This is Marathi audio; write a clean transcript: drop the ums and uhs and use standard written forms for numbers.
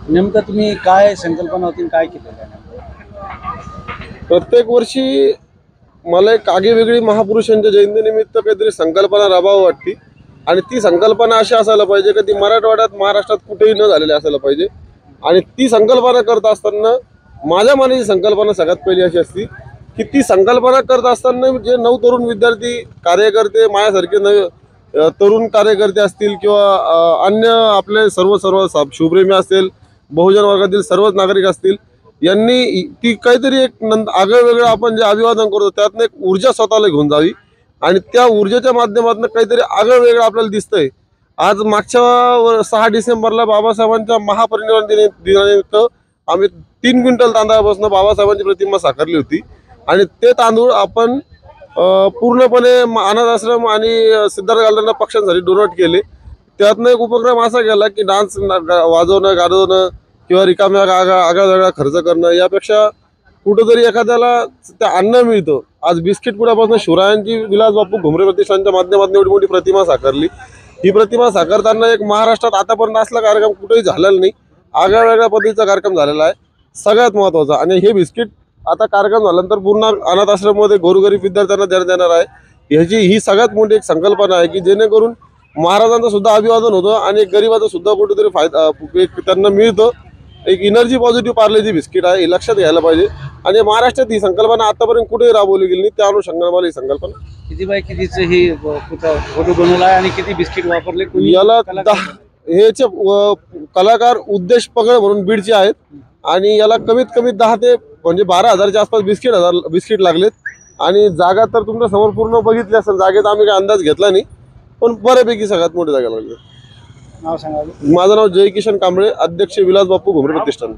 नेमकं तुम्ही काय संकल्पना होती काय केलेलं आहे प्रत्येक वर्षी मला एक आगळीवेगळी महापुरुषांच्या जयंतीनिमित्त काहीतरी संकल्पना राबवावी वाटते आणि ती संकल्पना अशी असायला पाहिजे की ती मराठवाड्यात महाराष्ट्रात कुठेही न झालेली असायला पाहिजे। आणि ती संकल्पना करत असताना माझ्या मनाची संकल्पना सगळ्यात पहिली अशी असती की ती संकल्पना करत असताना जे नऊ तरुण विद्यार्थी कार्यकर्ते माझ्यासारखे तरुण कार्यकर्ते असतील किंवा अन्य आपले सर्व शिवप्रेमी असतील, बहुजन वर्गातील सर्वच नागरिक असतील, यांनी ती काहीतरी एक आगळं वेगळं आपण जे अभिवादन करतो त्यातनं एक ऊर्जा स्वतःला घेऊन जावी आणि त्या ऊर्जेच्या माध्यमातून काहीतरी आगळं वेगळं आपल्याला दिसतंय। आज मागच्या 6 डिसेंबरला बाबासाहेबांच्या महापरिनिर्वाण दिनानिमित्त आम्ही 3 क्विंटल तांदळापासून बाबासाहेबांची प्रतिमा साकारली होती आणि ते तांदूळ आपण पूर्णपणे अनाथ आश्रम आणि सिद्धार्थ गार्डनला पक्षांसाठी डोनेट केले। त्यातनं एक उपक्रम असा केला की डान्स वाजवणं, गाजवणं किंवा रिकाम्या आगळा खर्च करणं यापेक्षा कुठंतरी एखाद्याला त्या अन्न मिळतं। आज बिस्किट पुड्यापासून शिवरायांची विलास बापू घुमरे प्रतिष्ठानच्या माध्यमातून एवढी मोठी प्रतिमा साकारली। ही प्रतिमा साकारताना एक महाराष्ट्रात आतापर्यंत असला कार्यक्रम कुठेही झालेला नाही, आगळ्या वेगळ्या पद्धतीचा कार्यक्रम झालेला आहे सगळ्यात महत्त्वाचा। आणि हे बिस्किट आता कार्यक्रम झाल्यानंतर पूर्ण अनाथ आश्रममध्ये गोरगरीब विद्यार्थ्यांना देण्यात येणार आहे। ही सगळ्यात मोठी एक संकल्पना आहे की जेणेकरून महाराजांचं सुद्धा अभिवादन होतं आणि गरिबाचा सुद्धा कुठेतरी फायदा त्यांना मिळतं। एक एनर्जी पॉझिटिव्ह पार्लेजी बिस्किट आहे, हे लक्षात घ्यायला पाहिजे आणि महाराष्ट्रात ही संकल्पना आतापर्यंत कुठेही राबवली गेली नाही, त्या अनुषंगाने मला ही संकल्पना किती बाय कितीचं ही फोटो बनवला आहे आणि किती बिस्किट वापरले याला ह्याचे कलाकार उद्देश पगड म्हणून बीडचे आहेत आणि याला कमीत कमी 10 ते म्हणजे 12,000च्या आसपास बिस्किट लागलेत आणि जागा तर तुमच्या समोर पूर्ण बघितली असेल, जागेत आम्ही काही अंदाज घेतला नाही पण बऱ्यापैकी सगळ्यात मोठी जागा लागली। नाव सांगा। माझं नाव जय किशन कांबळे, अध्यक्ष विलास बापू घुमरे प्रतिष्ठान।